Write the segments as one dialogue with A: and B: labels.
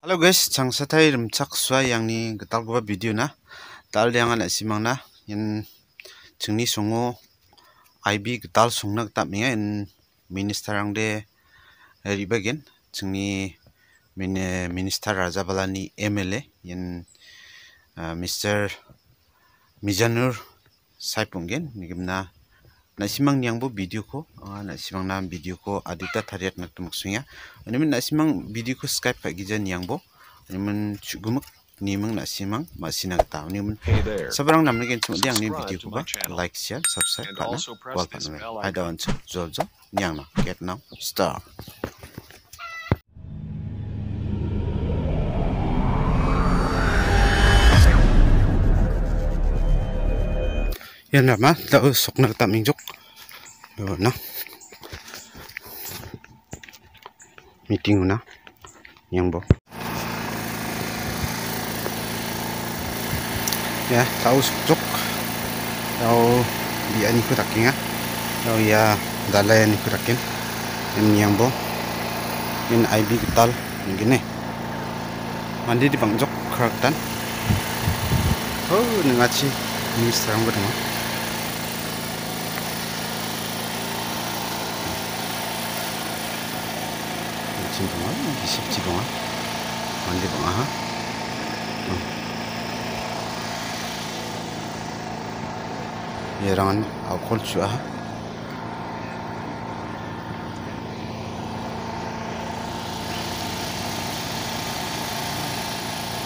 A: Halo guys, changsatai rimchak suai yang ni getal gua video na. Dal yang anak simang na, yang cengni songo IB getal songna getak minga in minister ang de ribagen cengni minister Raja Balani MLA yang Mr. Mizanur Saipungen nigimna nasimang niang bo video ko nasimang na video ko adita thariat nak tumaksunya ani nasimang video ko Skype ka gijan niang bo ani gumak nimang nasimang masina ta ani sabarang namne gen chum diang ni video ko ba like share subscribe ka na wal pa na I don't jojo niang na get now start yan nama tao sok na taming jok na meeting na yang bo ya tao sok jok tao di ani ko takinga tao ya dalay ani ko takin yang bo in IB getal ngene mandi di bangjok kraktan oh nengachi minister ang bertemu Cintama, disip cibonga, mandi bonga ha. Yerangan alkohol cua ha.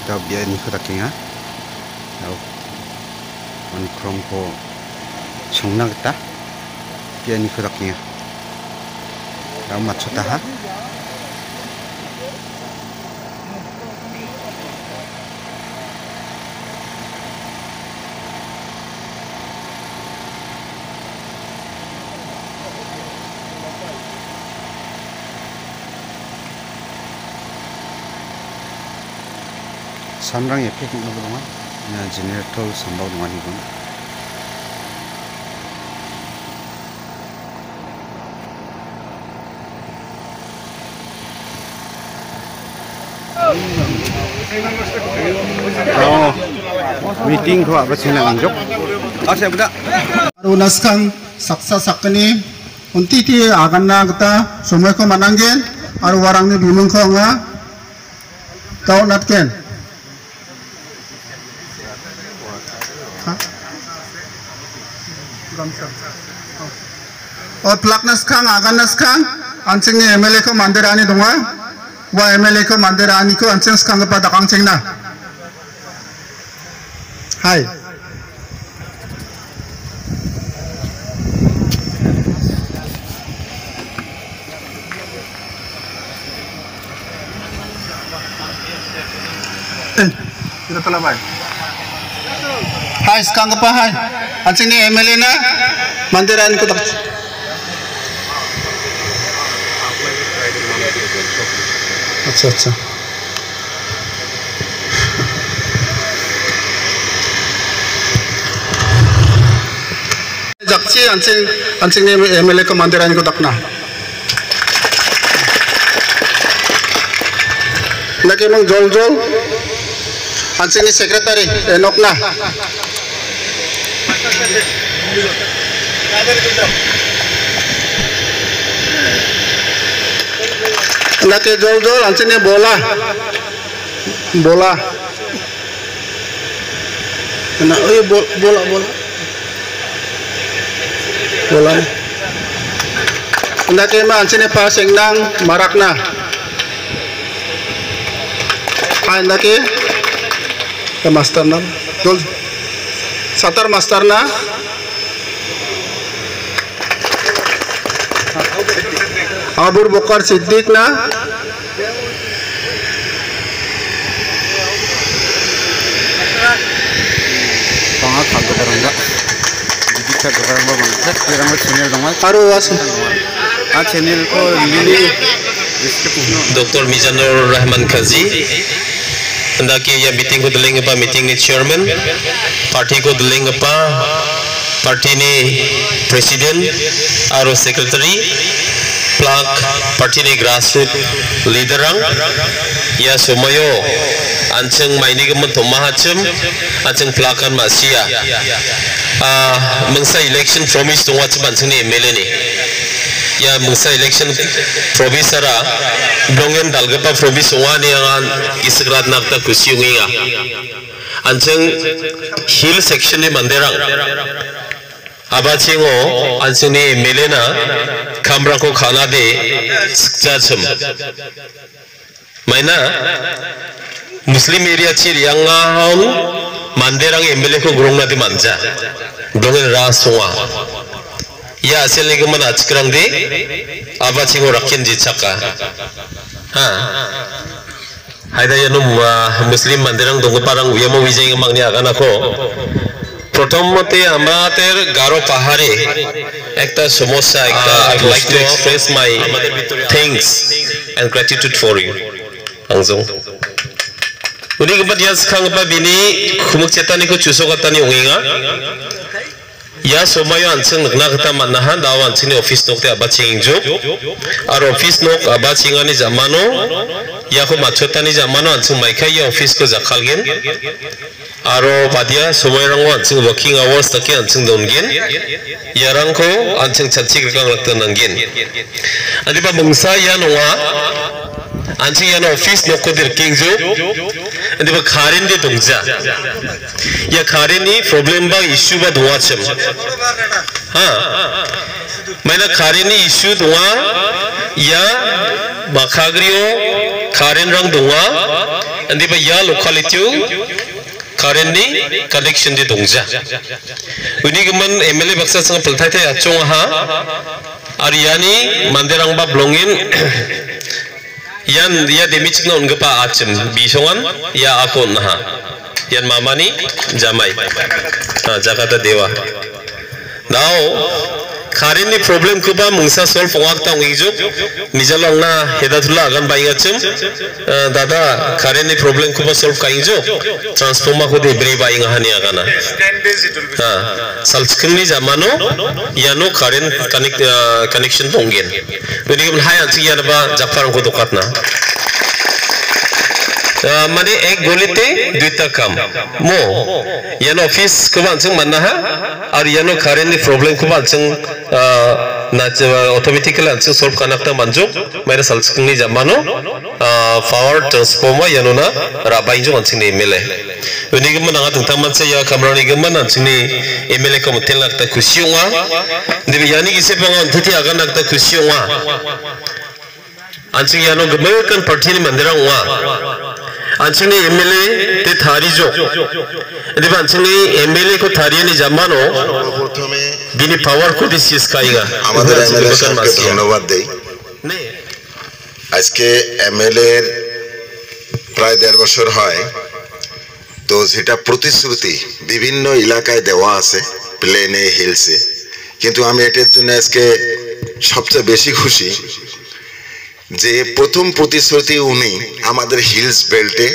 A: Dah biar ni kita kinga, dah krong ko songna kita, biar ni kita kinga, dah macam dah. Samrang efek ni bolongan, na generator sambal dengan ni pun. Oh, meeting ko apa sih nak anjok? Saya budak.
B: Arunas kang saksa sakni, unti ti agan na kita semua ko mananggen, aru warang ni bingung ko nga, kau natken. और प्लकनस खांग आगनस खांग अंचिंग ने MLA को मंदिरानी दूंगा वो MLA को मंदिरानी को अंचिंग खांग पर दकांग चिंगना हाय kita telah baik हाय स्कांग पर हाय अंचिंग ने एमएलए ना मंदिरानी को अच्छा अच्छा जक्सी अंचिंग ने एमएलए को मंदिरानी को तकना लगे मंग जोल जोल अंचिंग ने सेक्रेटरी एनोकना लगे जोल जोल अंचिंग ने बोला ना ये बोला लगे में अंचिंग ने पास एंगनांग मारकना हाँ लगे तो मास्टर ना जोल सतर मास्टर ना Abur Bokar Siddiq na
A: pangat satu kerangga bisa kerangga banget kerangga channel dong
B: aru was
A: channel ko ini
C: Dr. Mizanur Rahman Kazi hendaknya ya meeting ko deling apa meeting ni chairman party ko deling apa party ni presiden aru secretary plak party ni grassroots leader ang ya sumayo anceng maini gemen tomahacem anceng plakan masia mengsa election promise tungwa ceban sini MLA ni ya mengsa election promise ara blongen dalgapa promise tungwa ni yang isegrat nakta kusiunginga anceng hill section ni manderang abacingo ansini MLA kamera ko khana de jajam maina muslim area chir yang ngaun manderang MLA ko grongna di manja dongen raswa ya asel ni geman achkrang de abacingo rakin jichaka ha haida yanu muslim manderang dong parang uyamo wijay mangni agana ko প্রথমতে আমাদের গারো পাহাড়ে একটা সমস্যা একটা I would like to express my thanks and gratitude for you angzong uনি kebat ya sekarang apa bini kumuk cetani ko cuso katani onginga ya somayo anseng nagna kata manahan daw anseng ni office nok te abaching jo ar office nok abachingani jamano ya ko machotani jamano anseng maikai ya office ko jakhalgen aro badia somoyrangwa anseng working hours take anseng dongen yarangko anseng chachi kang laktan nanggen adiba mungsa ya nonga anseng ya office nokko dir kingjo adiba kharin de dongja ya kharin ni problem ba issue ba duachem ha maina kharin ni issue duwa ya bakhagrio kharin rang duwa adiba ya locality karen ni connection di dongja uni gemen MLA baksa sang pelthai thai achong ha ariani manderang ba blongin yan dia demichna ungpa achem bisongan ya akon ha yan mamani jamai ha jakata dewa now karen ni problem ko ba mungsa solve wak ta ngijok nijalong na hedathula agan baingachem dada karen ni problem ko ba solve kaingjo transformer ko de brei bainga hani agana 10 days it will be ha salskni jamano yano karen connection tonggen beni hai anchi yana ba japarang ko dokatna माने एक गोलिते दुईटा काम मो यानो office को बांचंग मानना है और यानो करेंट नि प्रॉब्लम को बांचंग नाच ऑटोमेटिकली आंचंग सॉल्व करना था मंजो मेरे सल्सकनी जमानो पावर ट्रांसफॉर्मर यानो ना राबाइंजो आंचंग ने MLA उन्हीं के मन आगा तंग मन से या कमरानी के मन आंचंग ने MLA को मुतेल लगता खुशियोंगा देवी यानी किसे पंगा अंतति आगा लगता खुशियोंगा आंचंग यानो गमेकन पार्टी नि मंदिरा हुआ आंचंगनी MLA ते थारी जो एदिबा आंचंगनी MLA को थारी नि जामानो प्रथमे बिनि पावर को दिसिस काइगा
D: আমাদের MLA সাহেবকে ধন্যবাদ দেই আজকে MLA এর প্রায় 1.5 বছর হয় তো সেটা প্রতিশ্রুতি বিভিন্ন এলাকায় দেওয়া আছে প্লেনে হিলসে কিন্তু আমি এটার জন্য আজকে সবচেয়ে বেশি খুশি যে প্রথম প্রতিশ্রুতি উনি আমাদের হিলস বেল্টে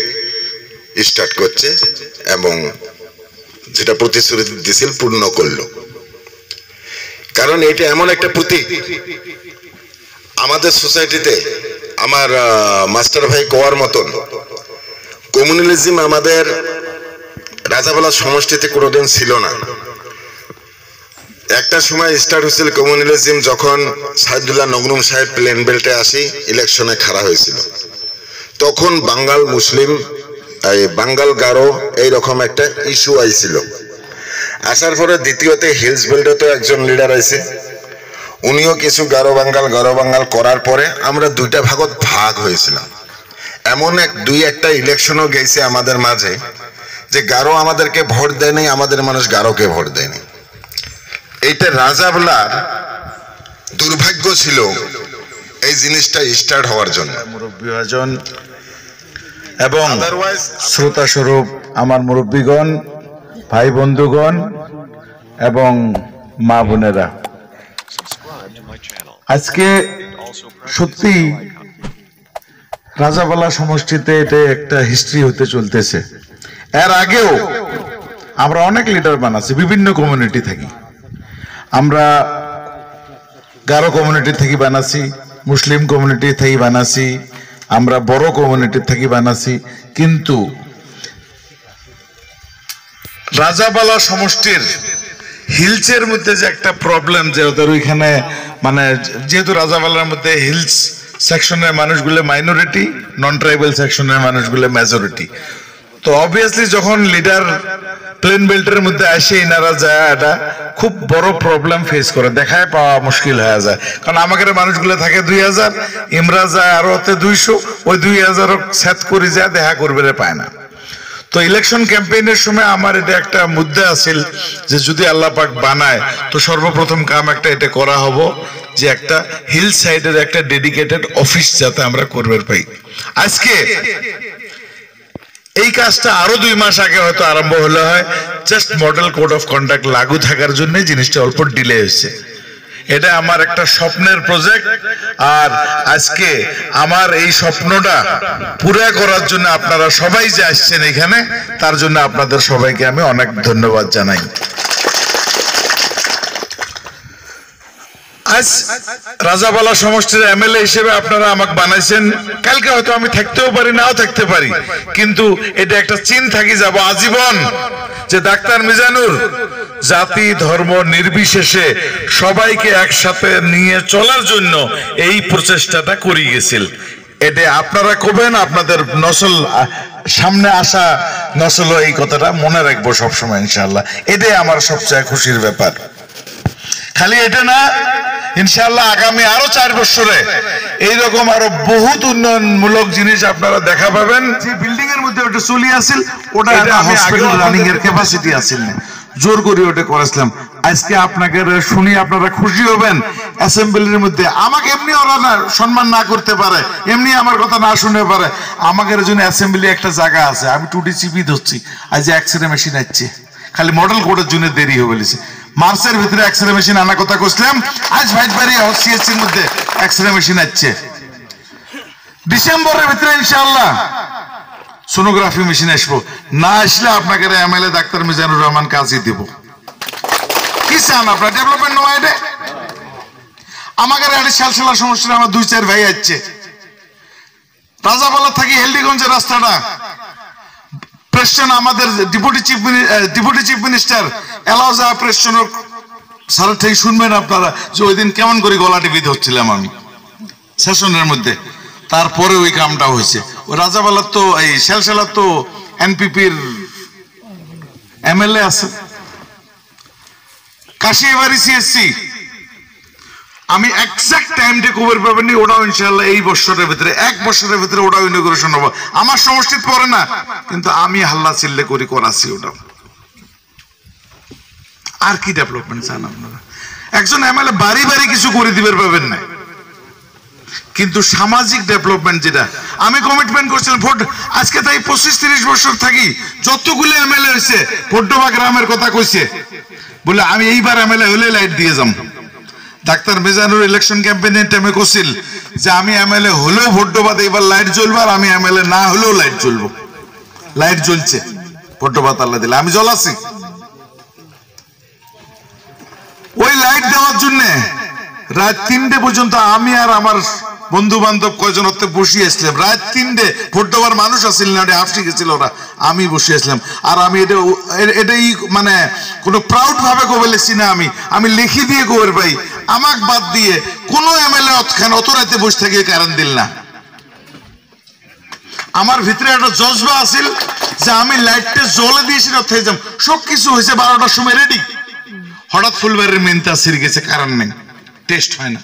D: স্টার্ট করছে এবং যেটা প্রতিশ্রুতি দিয়েছিল পূর্ণ করলো কারণ এটা এমন একটা প্রতীক আমাদের সোসাইটিতে আমার মাস্টার ভাই কোয়ার মতন কমিউনালিজম আমাদের রাজাবালা সমষ্টিতে কোনোদিন ছিল না একটা সময় স্টার্ট হয়েছিল কমিউনালিজম যখন সাইদুল্লাহ নগরুম সাহেব প্লেন বেল্টে আসি ইলেকশনে খাড়া হয়েছিল তখন বাঙ্গাল মুসলিম বাঙ্গাল গারো এইরকম একটা ইস্যু আইছিল আসার পরে দ্বিতীয়তে হিলস বেল্টে তো একজন লিডার আইছে উনিও কিছু গারো বাঙ্গাল করার পরে আমরা দুইটা ভাগত ভাগ হয়েছিলাম এমন দুই একটা ইলেকশনও গেছে আমাদের মাঝে যে গারো আমাদেরকে ভোট দেয়নি আমাদের মানুষ গারোকে ভোট দেয়নি এইটা রাজাবলার দুর্ভাগ্য ছিল এই জিনিসটা স্টার্ট হওয়ার জন্য
E: মুরব্বীজন এবং শ্রোতা স্বরূপ আমার মুরব্বীগণ ভাই বন্ধুগণ এবং মা বোনেরা আজকে সত্যি রাজাবালা সমষ্টিতে এটা একটা হিস্ট্রি হতে চলতেছে এর আগেও আমরা অনেক লিডার বানাচ্ছি বিভিন্ন কমিউনিটি থেকে আমরা গারো কমিউনিটি থেকে বানাচ্ছি মুসলিম কমিউনিটি থেকে বানাছি, আমরা বড় কমিউনিটি থেকে বানাছি, কিন্তু রাজাবালা সমষ্টির হিলসের মধ্যে যে একটা প্রবলেম, যে ওদের ওইখানে মানে যেহেতু রাজাবালার মধ্যে হিলস সেকশনের মানুষগুলো মাইনরিটি, নন ট্রাইবাল সেকশনের মানুষগুলো মেজরিটি, তো অবভিয়াসলি যখন লিডার প্লেন বেল্টের মধ্যে আসে ইনারা যায়, এটা খুব বড় প্রবলেম ফেস করে, দেখায় পাওয়া মুশকিল হয়ে যায়। কারণ আমাদের মানুষগুলো থাকে 2000, ইমরা যায় আরো 200, ওই 2000 সেট করে যায়, দেখা করবে পায় না। তো ইলেকশন ক্যাম্পেইনের সময় আমার এটা একটা মুদ্দা আছিল যে যদি আল্লাহ পাক বানায় তো সর্বপ্রথম কাম একটা এটা করা হবো যে একটা হিল সাইডের একটা ডেডিকেটেড অফিস যাতে আমরা করবে পাই। আজকে এই কাজটা আরো 2 মাস আগে হয়তো আরম্ভ হলো হয়, just model code of conduct লাগু থাকার জন্য জিনিসটা অল্প ডিলে হয়েছে। এটা আমার একটা স্বপ্নের প্রজেক্ট, আর আজকে আমার এই স্বপ্নটা পুরা করার জন্য আপনারা সবাই যে আসছেন এখানে, তার জন্য আপনাদের সবাইকে আমি অনেক ধন্যবাদ জানাই। আজ রাজাবালা সমষ্টির এমএলএ হিসেবে আপনারা আমাকে বানাইছেন, কালকে হয়তো আমি থাকতেও পারি, নাও থাকতে পারি, কিন্তু এটা একটা চিহ্ন থাকি যাব আজীবন যে ডাক্তার মিজানুর জাতি ধর্ম নির্বিশেষে সবাইকে একসাথে নিয়ে চলার জন্য এই প্রচেষ্টাটা করে গেছিল। এটা আপনারা কবেন, আপনাদের নসল সামনে আসা নসল এই কথাটা মনে রাখবো সবসময় ইনশাআল্লাহ। এটাই আমার সবচেয়ে খুশির ব্যাপার। খালি এটা না, ইনশাআল্লাহ আগামী আরো 4 বছরে এইরকম আরো বহুত উন্নয়নমূলক জিনিস আপনারা দেখা পাবেন। যে বিল্ডিং এর মধ্যে ওটা চলি আছিল, ওটা হসপিটাল রানিং এর ক্যাপাসিটি আছিল না, জোর করে ওটা করেছিলাম। আজকে আপনাকে শুনি আপনারা খুশি হবেন, অ্যাসেম্বলির মধ্যে আমাকে এমনি ওরা সম্মান না করতে পারে, এমনি আমার কথা না শুনে পারে, আমাদের জন্য অ্যাসেম্বলি একটা জায়গা আছে, আমি টুটি চিপি ধরছি, আজ এক্সরে মেশিন আসছে, খালি মডেল কোডের জন্য দেরি হয়ে বলেছে। মার্চের ভিতরে এক্সরে মেশিন আনা কথা কইছিলাম, আজ ভাইটবাড়ি সিএসসির মধ্যে এক্সরে মেশিন আসছে। ডিসেম্বরের ভিতরে ইনশাআল্লাহ সোনোগ্রাফি মেশিন আসবো, না আসলে আপনাকে এমএলএ ডাক্তার মিজানুর রহমান কাজই দেব। কি চান আপনার ডেভেলপমেন্ট নয়? এটা আমাদের একটা শালশালা সমস্যা, আমার 2-4 ভাই আসছে রাজাবালা থাকি হেলদিগঞ্জের রাস্তাটা প্রেসশন, আমাদের ডেপুটি চিফ মিনিস্টার এলাউজা প্রেসশন সারা থেকে শুনবেন আপনারা যে ওই দিন কেমন করে গলা টিপি ধরছিলাম আমি সেশনের মধ্যে। তারপরে ওই কামটা হয়েছে। ওই রাজাবালার তো এই শালশালার তো এনপিপির এমএলএ আছে, কাশিয়াবাড়ি সিএসসি, আমি এক্সাক্ট টাইমটা খবর পাবেন, ওটাও ইনশাআল্লাহ এই বছরের ভিতরে, 1 বছরের ভিতরে ওটাও ইনগ্রেশন হবো। আমার সমষ্টিতে পড়ে না, কিন্তু আমি হাল্লা চিল্লে করে করাচ্ছি ওটাও। আর কি ডেভেলপমেন্ট চান আপনারা? একজন এমএলএ বাড়ি বাড়ি কিছু করে দিবে পাবেন না, কিন্তু সামাজিক ডেভেলপমেন্ট যেটা আমি কমিটমেন্ট করছিলাম, ভোট আজকে তাই 25-30 বছর থাকি যতগুলো এমএলএ হয়েছে ভোটডোবা গ্রামের কথা কইছে, বলে আমি এইবার এমএলএ হলে লাইট দিয়ে যাম। ডাক্তার মিজানুর ইলেকশন ক্যাম্পেইনের টাইমে কইছিল যে আমি এমএলএ হলেও ভোটডোবাতে এবার লাইট জ্বলবে, আর আমি এমএলএ না হলেও লাইট জ্বলবো। লাইট জ্বলছে ভোটডোবা আল্লাহ দিলে, আমি জ্বলাছি। ওই লাইট দেওয়ার জন্য রাত 3টে পর্যন্ত আমি আর আমার বন্ধু বান্ধব কয়জন ওতে বসিয়ে আসলাম, রাত 3টে ভোটডোবার মানুষ আসছিল না, হাফটি গেছিল ওরা, আমি বসে আসলাম। আর আমি এটাই মানে কোনো প্রাউড ভাবে কবে লিখছি না, আমি লিখি দিয়ে কবের ভাই আমাক বাদ দিয়ে কোনো এমএলএ অত রাতে বসে থেকে কারণ দিল না। আমার ভিতরে একটা জজবা আছিল যে আমি লাইটটা জ্বলে দিয়েছি থেকে যাম, সবকিছু হয়েছে 12টার সময় রেডি, হঠাৎ ফুলবাড়ির মেনটা সিরে গেছে, কারণ নেই, টেস্ট হয় না।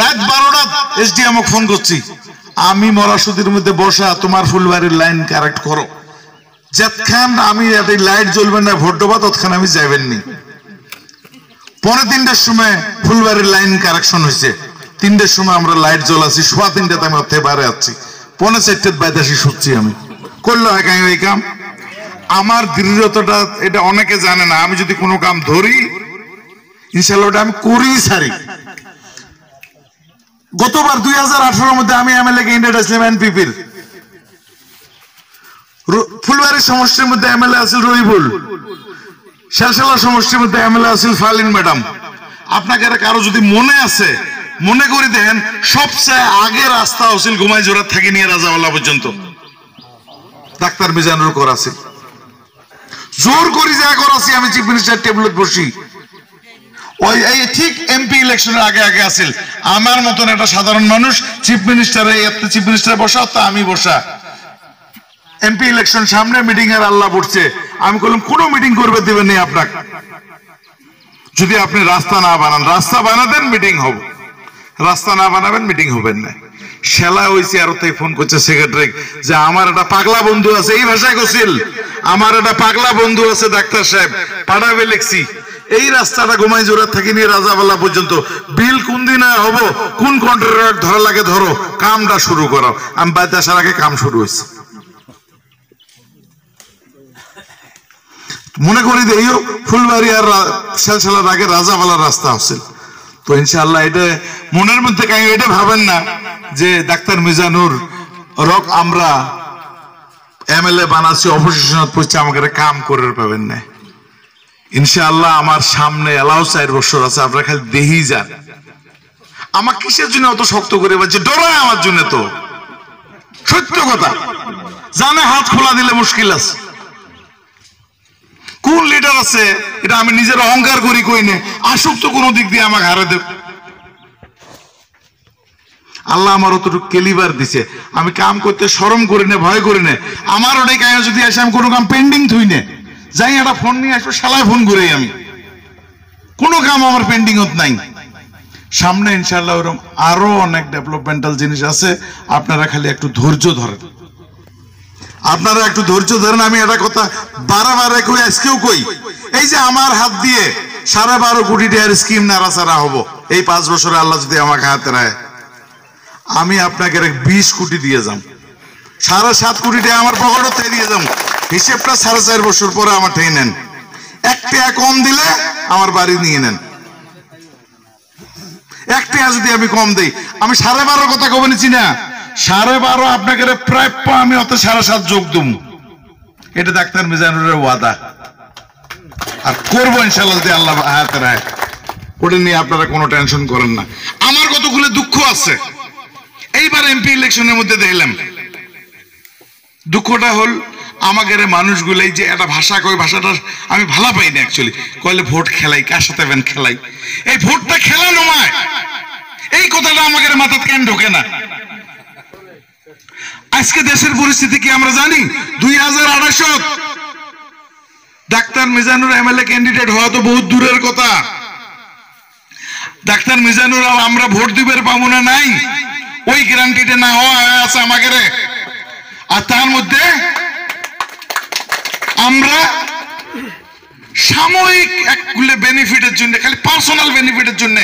E: রাত 12টা এসডিএম ফোন করছি, আমি মরাসুদির মধ্যে বসা, তোমার ফুলবাড়ির লাইন কারেক্ট করো। যতক্ষণ আমি লাইট জ্বলবেন না ভোটডোবা, ততক্ষণ আমি যাবেননি। 2:45টার সময় ফুলবাড়ির লাইন কারেকশন হয়েছে, 3টার সময় আমরা লাইট জ্বলাছি, 3:15টাতে আমি ওতে বাইরে আসছি, 4:45 বাইদাসি শুচ্ছি। আমি করলো এই কাম, আমার দৃঢ়তাটা এটা অনেকে জানে না। আমি যদি কোনো কাম ধরি ইনশাআল্লাহ ওটা আমি করি সারি। গতবার 2018-র মধ্যে আমি এমএলএ ক্যান্ডিডেট ছিলাম এনপিপির, ফুলবাড়ির সমষ্টির মধ্যে এমএলএ আছিল রহিবুল, শালশালা সমষ্টির মধ্যে এমএলএ আছিল ফালিন ম্যাডাম। আপনাকে কারো যদি মনে আছে মনে করি দেখেন সবচেয়ে আগে রাস্তা হছিল ঘুমাইজোড়া থেকে নিয়ে রাজাওয়ালা পর্যন্ত ডাক্তার মিজানুর করাছি জোর করি যা করাছি আমি চিফ মিনিস্টার টেবিলত বসি ওই এই ঠিক এমপি ইলেকশনের আগে আগে আসিল আমার মতন একটা সাধারণ মানুষ চিফ মিনিস্টার বসা তা আমি বসা এমপি ইলেকশন সামনে মিটিং এর আল্লাহ পড়ছে আমি বললাম কোনো মিটিং করবে দিবেন না আপনাকে যদি আপনি রাস্তা না বানান রাস্তা বানাবেন মিটিং হবে রাস্তা না বানাবেন মিটিং হবেন না শেলা হইছে আর তাই ফোন করছে সেক্রেটারি যে আমার একটা পাগলা বন্ধু আছে এই ভাষায় কইছিল আমার একটা পাগলা বন্ধু আছে ডাক্তার সাহেব পাঠাবে লেখছি এই রাস্তাটা ঘুমাইজোড়া থেকে নিয়ে রাজাবালা পর্যন্ত বিল কোন দিন হবো কোন কন্ট্রাক্টর ধরা লাগে ধরো কামটা শুরু করো আমি বাদ আসার আগে কাম শুরু হয়েছে মনে করি যে এইও ফুলবাড়ি আর সেলসেলার আগে রাজাবালার রাস্তা হচ্ছিল তো ইনশাআল্লাহ এটা মনের মধ্যে কাই এটা ভাবেন না যে ডাক্তার মিজানুর রক আমরা এমএলএ বানাচ্ছি অপোজিশনত পড়ছে আমাকে কাম করে পাবেন না ইনশাআল্লাহ আমার সামনে এলাও 4 বছর আছে আপনারা খালি দেহি যান আমার কিসের জন্য অত শক্ত করে বলছে ডরায় আমার জন্য তো সত্য কথা জানে হাত খোলা দিলে মুশকিল আছে কোন লিডার আছে এটা আমি নিজের অহংকার করি কই না আসুক তো কোনো দিক দিয়ে আমাকে হারে দেব আল্লাহ আমার অতটুকু কেলিবার দিছে আমি কাম করতে শরম করি না ভয় করি না আমার ওটাই কাজ যদি আসে আমি কোনো কাম পেন্ডিং থুই না যাই একটা ফোন নিয়ে আসবো শালায় ফোন করে আমি কোনো কাম আমার পেন্ডিং হত নাই সামনে ইনশাআল্লাহ ওরকম আরো অনেক ডেভেলপমেন্টাল জিনিস আছে আপনারা খালি একটু ধৈর্য ধরেন আপনারা একটু ধৈর্য ধরেন আমি এটা কথা বারবার কই আজকেও কই এই যে আমার হাত দিয়ে 12.5 কোটি টাকার স্কিম নাড়াচাড়া হবো এই 5 বছরে আল্লাহ যদি আমাকে হাতে রায় আমি আপনাকে 20 কোটি দিয়ে যাম 7.5 কোটি টাকা আমার পকেটে দিয়ে যাম হিসেবটা 4.5 বছর পরে আমার ঠেই নেন 1 টাকা কম দিলে আমার বাড়ি নিয়ে নেন 1 টাকা যদি আমি কম দেই আমি 12.5 কথা কবে নিছি না 12.5 আপনাকে প্রাপ্য আমি অত 7.5 যোগ দেব এটা ডাক্তার মিজানুরের ওয়াদা আর করবো ইনশাআল্লাহ যদি আল্লাহ হাতে রায় ওটা নিয়ে আপনারা কোনো টেনশন করেন না আমার কতগুলো দুঃখ আছে এইবার এমপি ইলেকশনের মধ্যে দেখলাম দুঃখটা হল আমাদের মানুষগুলো এই যে একটা ভাষা কই ভাষাটা আমি ভালো পাই না অ্যাকচুয়ালি কইলে ভোট খেলাই কার সাথে বেন খেলাই এই ভোটটা খেলানো নয় এই কথাটা আমাদের মাথায় কেন ঢোকে না আজকে দেশের পরিস্থিতি কি আমরা জানি 2028 ডাক্তার মিজানুর এমএলএ ক্যান্ডিডেট হওয়া তো বহুত দূরের কথা ডাক্তার মিজানুর আমরা ভোট দিবের পাবো না নাই ওই গ্যারান্টিতে না হওয়া আছে আমাদের আর তার মধ্যে আমরা সাময়িক একগুলো বেনিফিটের জন্য খালি পার্সোনাল বেনিফিটের জন্য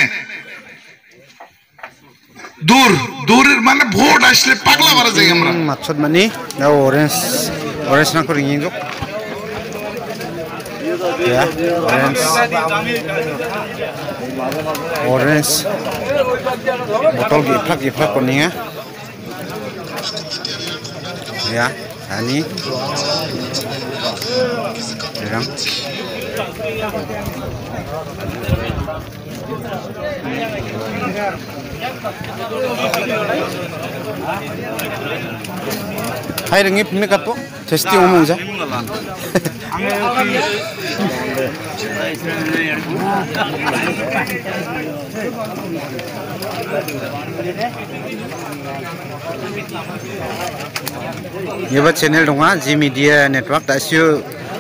E: দূরের মানে ভোট আসলে পাগলা মারা যাই আমরা
A: মাছত মানে অরেঞ্জ না করে Enzo ya orange botol giplak kuning ya ini dirang hai rengi pini kato testi umum aja ये बात चैनल डोंगा जी मीडिया नेटवर्क दासियो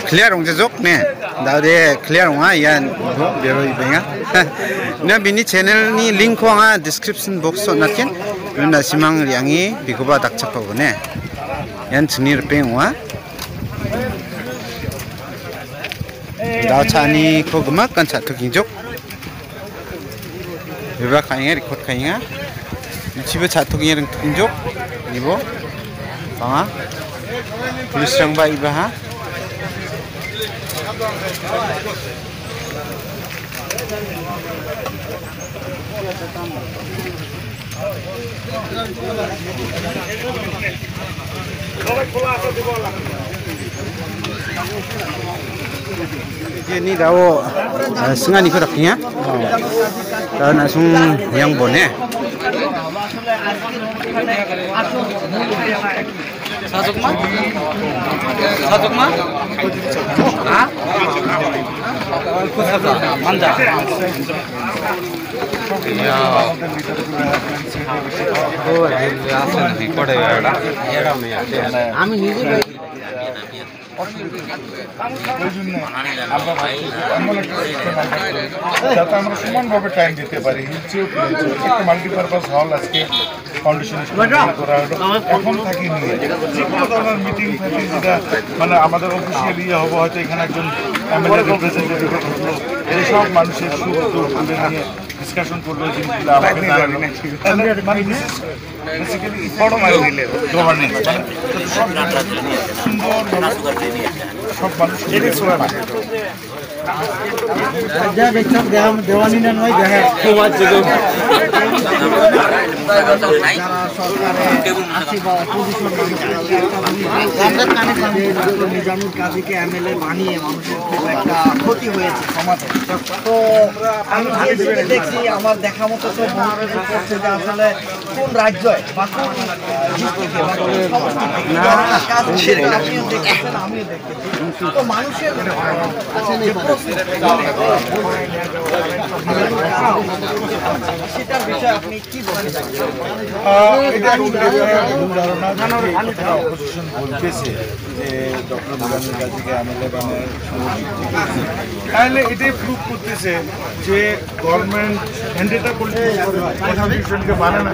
A: क्लियर होंगे जोक ने दादे क्लियर होंगा या बेरो इबेंगा ना बिनी चैनल नि लिंक होंगा डिस्क्रिप्शन बॉक्स नाकेन ना सिमांग Riyangi बिकोबा dakchak ko ne yan chni rpe होंगा दाव छानी को गमा कंचा तो गिंजोक बेबा खाएंगे रिकॉर्ड खाएंगे निचिबे छातो गिंजोक निबो बाङा police रंबा इबाहा Ini dawo sengaja ni kerap ni ya. Kalau langsung yang bone. Sajok mah? Ah? Manda. Ya. Oh, ini asal ni kode ada. Ami নিজে
E: যাতে আমরা সমানভাবে টাইম দিতে পারি একটা মাল্টিপারপাস হল আজকে ফাউন্ডেশন করা হলো এখন থাকি নিয়ে যে কোনো ধরনের মিটিং থাকি যেটা মানে আমাদের অফিসিয়াল ইয়ে হবো হয়তো এখানে একজন এমএলএ রিপ্রেজেন্টেটিভ থাকলো এইসব মানুষের সুখ দুঃখ তুলে নিয়ে ডিসকাশন করলো জিনিসগুলো আমাকে মানে বেসিক্যালি গভর্নেন্স সব সব মানুষ দেওয়ানি না নয় দেখা
F: নিজামুল কাজীকে এমএলএ বানিয়ে মানুষের খুব একটা ক্ষতি হয়েছে সমাজে। তো আমি দেখছি আমার দেখা মতো তো মনোরঞ্জন করছে যে আসলে কোন রাজ্যে বা কোন আপনিও দেখেছেন আমিও দেখেছি। তো মানুষের সেটার বিষয়ে আপনি কি বলতে চাচ্ছেন?
E: বলতেছে যে ডক্টর নিজামুল কাজীকে এমএলএ বানায় তাহলে এটাই প্রুভ করতেছে যে গভর্নমেন্ট হ্যান্ডেটা কনস্টিটিউশনকে মানে না,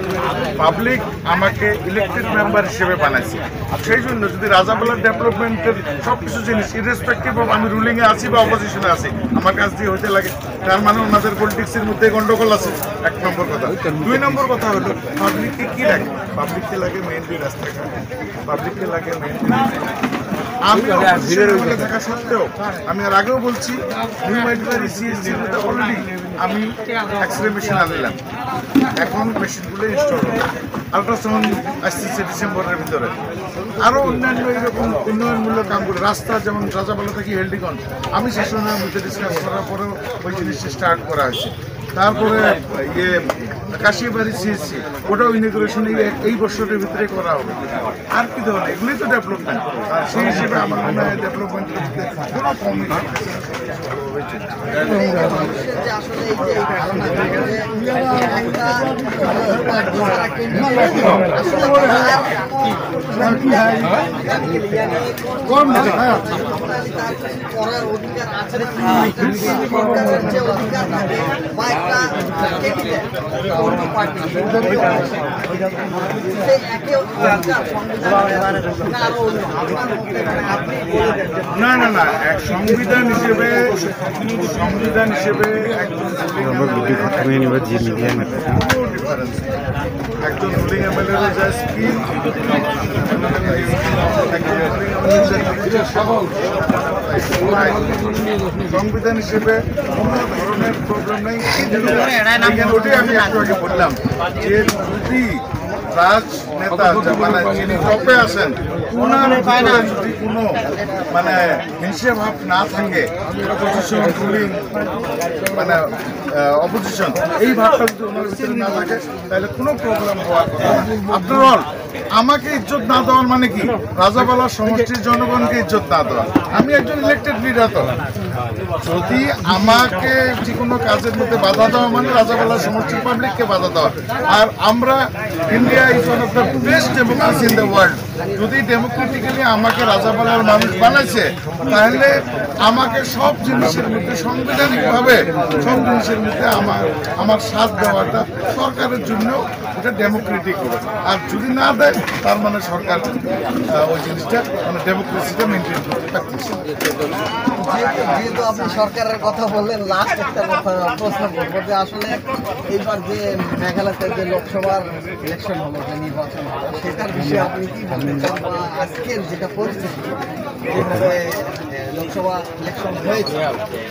E: পাবলিক আমাকে ইলেক্টেড মেম্বার হিসেবে বানাইছে। সেই জন্য যদি রাজাবালার ডেভেলপমেন্টের সব কিছু জিনিস ইরেসপেক্টিভ অফ আমি রুলিংয়ে আছি বা অপোজিশনে আছি আমার কাছ দিয়ে হতে লাগে, তার মানে ওনাদের পলিটিক্সের মধ্যে গন্ডগোল আছে। এক নম্বর কথা। দুই নম্বর কথা হলো পাবলিককে কী লাগে? পাবলিককে লাগে মেইনলি রাস্তাঘাট, পাবলিককে লাগে মেইনলি। আমি ভিড়ের থাকা সত্ত্বেও আমি আর আগেও বলছি অলরেডি আমি এক্সরে মেশিন আনলাম, এখন মেশিনগুলো ইনস্টল হবে। আলট্রাসাউন্ড আসছে ডিসেম্বরের ভিতরে। আরও অন্যান্য এরকম উন্নয়নমূলক কামগুলো, রাস্তা যেমন রাজাবালা থেকে হেলডিগঞ্জ আমি সেশনের মধ্যে ডিসকাস করার পরেও ওই জিনিসটা স্টার্ট করা হয়েছে। তারপরে ইয়ে কাশিবাড়ি সিএসসি ওটাও ইনোগ্রেশন এই বছরের ভিতরে করা হবে। আর কি ধরনের এগুলোই তো ডেভেলপমেন্ট, আর সেই হিসেবে আমার মনে হয় ডেভেলপমেন্টের মধ্যে কোনো কমই নেই। না না না, এক সংবিধান হিসেবে একজন রুলিং এমএলএ যা স্কিম সংবিধান হিসেবে কোনো ধরনের প্রবলেম নেই। ওটাই আমি একটু আগে বললাম যে যদি রাজনেতা মানে যিনি টপে আসেন ওনার যদি কোনো মানে হিংসা ভাব না থাকে, অপোজিশন রুলিং মানে অপোজিশন এই ভাবটা যদি ওনার ভিতরে না থাকে তাহলে কোনো প্রবলেম হওয়ার কথা। আফটার অল আমাকে ইজ্জত না দেওয়ার মানে কি? রাজাবালার সমষ্টির জনগণকে ইজ্জত না দেওয়া। আমি একজন ইলেক্টেড লিডার, তো যদি আমাকে যে কোনো কাজের মধ্যে বাধা দেওয়া মানে রাজাবালার সমষ্টির পাবলিককে বাধা দেওয়া। আর আমরা India is one of the best democracy in the world. যদি ডেমোক্রেটিক্যালি আমাকে রাজাবালার মানুষ বানাইছে তাহলে আমাকে সব জিনিসের মধ্যে সাংবিধানিকভাবে সব জিনিসের মধ্যে আমার সাথ দেওয়াটা সরকারের জন্য এটা ডেমোক্রেটিক হবে। আর যদি না দেয় তার মানে সরকার ওই জিনিসটা মানে ডেমোক্রেসিটা মেনটেন করতে পারতেছে।
F: যেহেতু আপনি সরকারের কথা বললেন, লাস্ট একটা কথা প্রশ্ন করবো যে আসলে এইবার যে মেঘালয়তে যে লোকসভার ইলেকশন হলো, যে নির্বাচন হলো, সেটার বিষয়ে আপনি কি বলতে চান? বা আজকের যেটা পরিস্থিতি, যেভাবে লোকসভা ইলেকশন হয়েছে,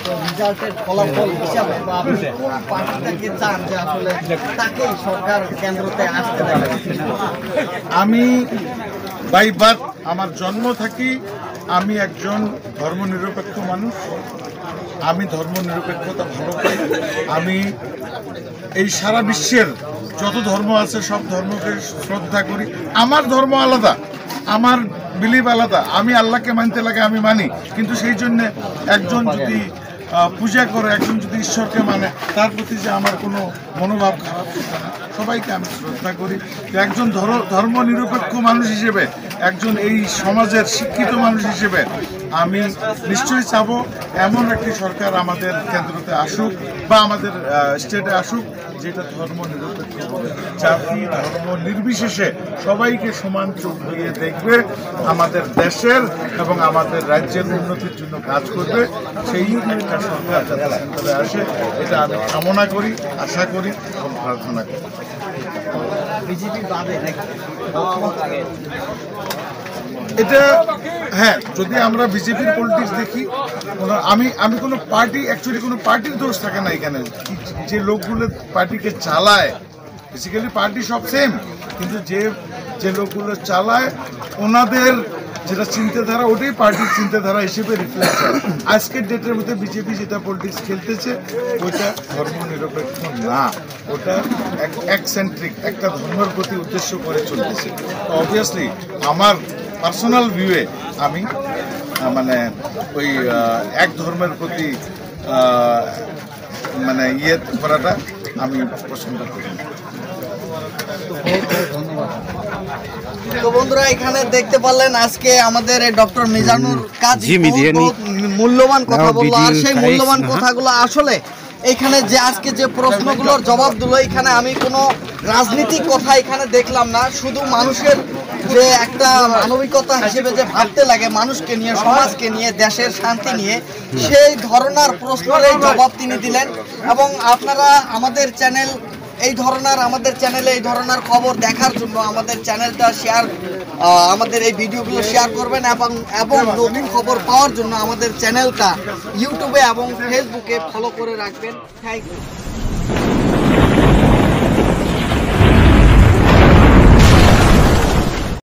F: তো রেজাল্টের ফলাফল হিসাবে বা আপনি কোন পার্টিটাকে চান যে আসলে তাকেই সরকার কেন্দ্রতে আসতে দেবে?
E: আমি বাই বার্থ আমার জন্ম থাকি আমি একজন ধর্মনিরপেক্ষ মানুষ, আমি ধর্মনিরপেক্ষতা ভালো পাই। আমি এই সারা বিশ্বের যত ধর্ম আছে সব ধর্মকে শ্রদ্ধা করি। আমার ধর্ম আলাদা, আমার বিলিভ আলাদা, আমি আল্লাহকে মানতে লাগে আমি মানি, কিন্তু সেই জন্যে একজন যদি পূজা করে, একজন যদি ঈশ্বরকে মানে, তার প্রতি যে আমার কোনো মনোভাব খারাপ সেটা না। সবাইকে আমি শ্রদ্ধা করি। একজন ধর্ম নিরপেক্ষ মানুষ হিসেবে, একজন এই সমাজের শিক্ষিত মানুষ হিসেবে আমি নিশ্চয়ই চাবো এমন একটি সরকার আমাদের কেন্দ্রতে আসুক বা আমাদের স্টেটে আসুক যেটা ধর্ম নিরপেক্ষ হবে, জাতি ধর্ম নির্বিশেষে সবাইকে সমান চোখ দিয়ে দেখবে, আমাদের দেশের এবং আমাদের রাজ্যের উন্নতির জন্য কাজ করবে। সেই একটা সরকার যাতে সেন্টারে আসে এটা আমি কামনা করি, আশা করি এবং প্রার্থনা করি। এটা হ্যাঁ, যদি আমরা বিজেপির পলিটিক্স দেখি, আমি কোনো পার্টি, অ্যাকচুয়ালি কোনো পার্টির দোষ থাকে না এখানে। যে লোকগুলো পার্টিকে চালায়, বেসিক্যালি পার্টি সব সেম, কিন্তু যে লোকগুলো চালায় ওনাদের যেটা চিন্তাধারা, ওটাই পার্টির চিন্তাধারা হিসেবে রিফ্লেক্ট হয়। আজকের ডেটের মধ্যে বিজেপি যেটা পলিটিক্স খেলতেছে ওইটা ধর্মনিরপেক্ষ না, ওটা একসেন্ট্রিক, একটা ধর্মের প্রতি উদ্দেশ্য করে চলতেছে। অবভিয়াসলি আমার পার্সোনাল ভিউয়ে আমি মানে ওই এক ধর্মের প্রতি মানে ইয়ে করাটা আমি পছন্দ করি।
F: তো বন্ধুরা, এখানে দেখতে পারলেন আজকে আমাদের ডক্টর মিজানুর কাজী বহুত মূল্যবান কথা বললো। আর সেই মূল্যবান কথাগুলো আসলে এখানে যে আজকে যে প্রশ্নগুলোর জবাব দিল, এখানে আমি কোনো রাজনীতিক কথা এখানে দেখলাম না। শুধু মানুষের যে একটা মানবিকতা হিসেবে যে ভাবতে লাগে মানুষকে নিয়ে, সমাজকে নিয়ে, দেশের শান্তি নিয়ে, সেই ধরনের প্রশ্নের জবাব তিনি দিলেন। এবং আপনারা আমাদের চ্যানেলে এই ধরনের খবর দেখার জন্য আমাদের চ্যানেলটা শেয়ার, আমাদের এই ভিডিওগুলো শেয়ার করবেন এবং নতুন খবর পাওয়ার জন্য আমাদের চ্যানেলটা ইউটিউবে এবং ফেসবুকে ফলো করে রাখবেন। Thank you.